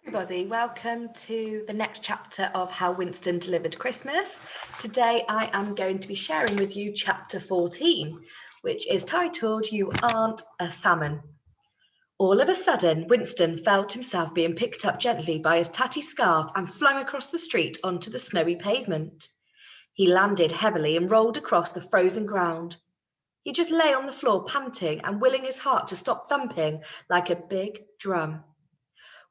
Everybody, welcome to the next chapter of How Winston Delivered Christmas. Today I am going to be sharing with you chapter 14, which is titled You Aren't a Salmon. All of a sudden, Winston felt himself being picked up gently by his tatty scarf and flung across the street onto the snowy pavement. He landed heavily and rolled across the frozen ground. He just lay on the floor panting and willing his heart to stop thumping like a big drum.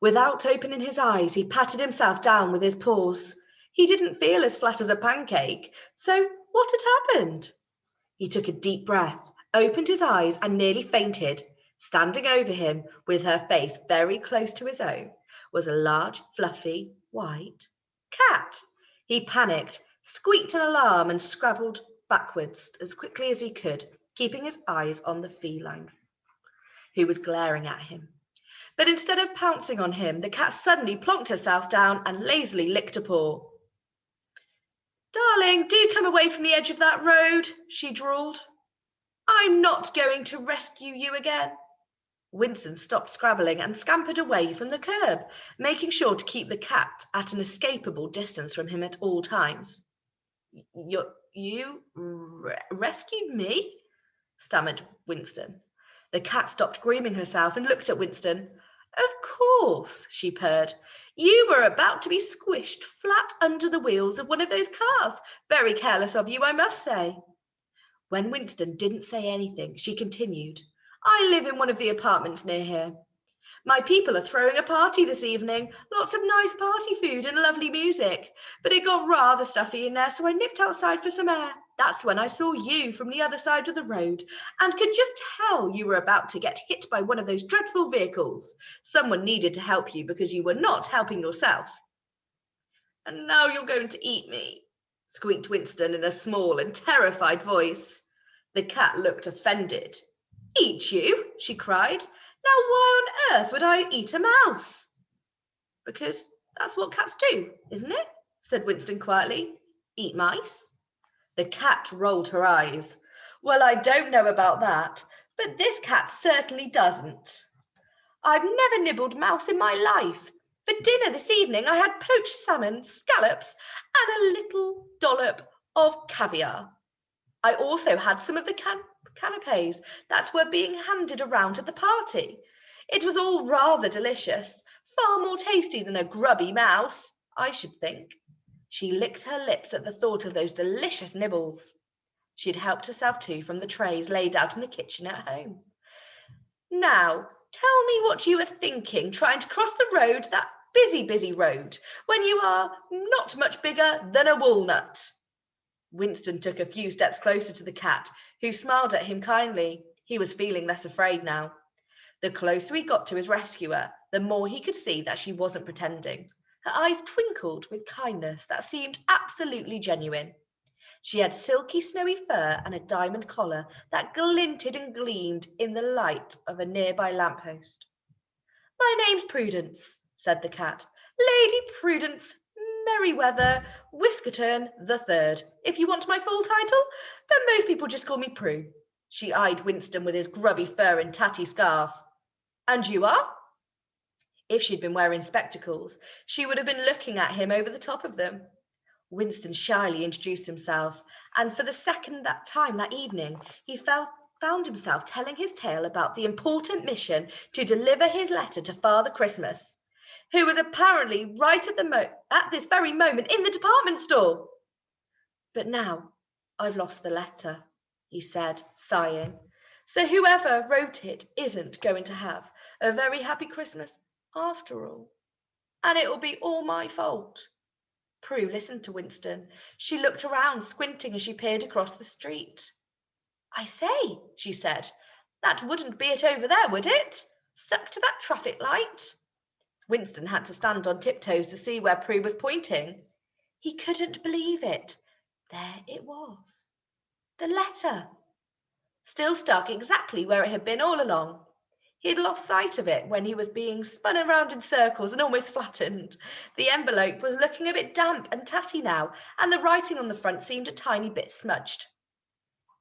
Without opening his eyes, he patted himself down with his paws. He didn't feel as flat as a pancake, so what had happened? He took a deep breath, opened his eyes, and nearly fainted. Standing over him, with her face very close to his own, was a large, fluffy, white cat. He panicked, squeaked an alarm, and scrabbled backwards as quickly as he could, keeping his eyes on the feline, who was glaring at him. But instead of pouncing on him, the cat suddenly plonked herself down and lazily licked a paw. "Darling, do come away from the edge of that road," she drawled. "I'm not going to rescue you again." Winston stopped scrabbling and scampered away from the curb, making sure to keep the cat at an escapable distance from him at all times. You rescued me?" stammered Winston. The cat stopped grooming herself and looked at Winston. "Of course," she purred. "You were about to be squished flat under the wheels of one of those cars. Very careless of you, I must say." When Winston didn't say anything, she continued, "I live in one of the apartments near here. My people are throwing a party this evening. Lots of nice party food and lovely music. But it got rather stuffy in there, so I nipped outside for some air. That's when I saw you from the other side of the road and could just tell you were about to get hit by one of those dreadful vehicles. Someone needed to help you because you were not helping yourself." "And now you're going to eat me?" squeaked Winston in a small and terrified voice. The cat looked offended. "Eat you?" she cried. "Now why on earth would I eat a mouse?" "Because that's what cats do, isn't it?" said Winston quietly. "Eat mice?" The cat rolled her eyes. "Well, I don't know about that, but this cat certainly doesn't. I've never nibbled mouse in my life. For dinner this evening, I had poached salmon, scallops, and a little dollop of caviar. I also had some of the canapes that were being handed around at the party. It was all rather delicious, far more tasty than a grubby mouse, I should think." She licked her lips at the thought of those delicious nibbles. She had helped herself too from the trays laid out in the kitchen at home. "Now, tell me what you were thinking trying to cross the road, that busy road, when you are not much bigger than a walnut." Winston took a few steps closer to the cat, who smiled at him kindly. He was feeling less afraid now. The closer he got to his rescuer, the more he could see that she wasn't pretending. Her eyes twinkled with kindness that seemed absolutely genuine. She had silky snowy fur and a diamond collar that glinted and gleamed in the light of a nearby lamppost. "My name's Prudence," said the cat. "Lady Prudence Merriweather Whiskerton the Third, if you want my full title, but most people just call me Prue." She eyed Winston with his grubby fur and tatty scarf. "And you are?" If she'd been wearing spectacles, she would have been looking at him over the top of them. Winston shyly introduced himself, and for the second time that evening, he found himself telling his tale about the important mission to deliver his letter to Father Christmas, who was apparently right at this very moment in the department store. "But now I've lost the letter," he said, sighing. "So whoever wrote it isn't going to have a very happy Christmas after all. And it will be all my fault." Prue listened to Winston. She looked around, squinting as she peered across the street. "I say," she said, "that wouldn't be it over there, would it? Stuck to that traffic light?" Winston had to stand on tiptoes to see where Prue was pointing. He couldn't believe it. There it was. The letter. Still stuck exactly where it had been all along. He had lost sight of it when he was being spun around in circles and almost flattened. The envelope was looking a bit damp and tatty now, and the writing on the front seemed a tiny bit smudged.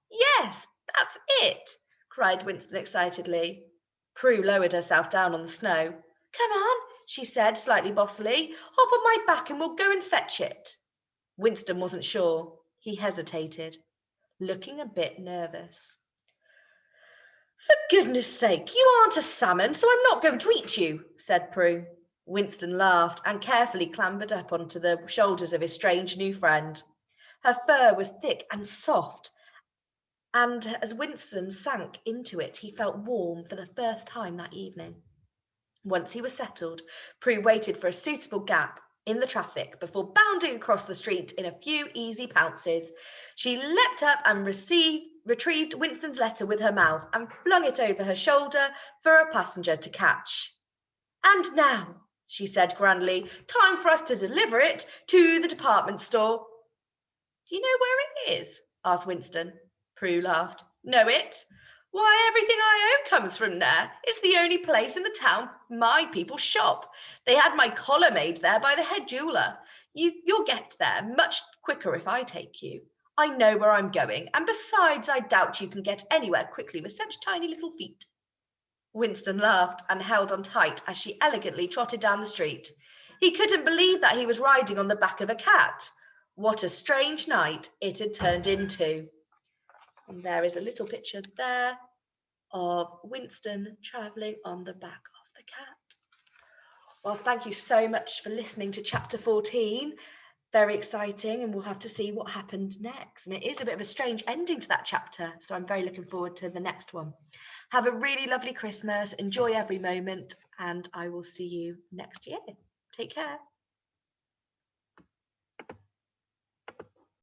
"Yes, that's it!" cried Winston excitedly. Prue lowered herself down on the snow. "Come on," she said, slightly bossily. Hop on my back and we'll go and fetch it. Winston wasn't sure. He hesitated, looking a bit nervous. For goodness sake, you aren't a salmon, so I'm not going to eat you, said Prue. Winston laughed and carefully clambered up onto the shoulders of his strange new friend. Her fur was thick and soft, and as Winston sank into it, he felt warm for the first time that evening. Once he was settled, Prue waited for a suitable gap in the traffic before bounding across the street in a few easy pounces. She leapt up and retrieved Winston's letter with her mouth and flung it over her shoulder for a passenger to catch. And now, she said grandly, time for us to deliver it to the department store. Do you know where it is? Asked Winston. Prue laughed. Know it? Why, everything I own comes from there. It's the only place in the town my people shop. They had my collar made there by the head jeweller. You'll get there much quicker if I take you. I know where I'm going, and besides, I doubt you can get anywhere quickly with such tiny little feet. Winston laughed and held on tight as she elegantly trotted down the street. He couldn't believe that he was riding on the back of a cat. What a strange night it had turned into. And there is a little picture there of Winston travelling on the back of the cat. Well, thank you so much for listening to chapter 14. Very exciting, and we'll have to see what happened next. And it is a bit of a strange ending to that chapter, so I'm very looking forward to the next one. Have a really lovely Christmas. Enjoy every moment, and I will see you next year. Take care.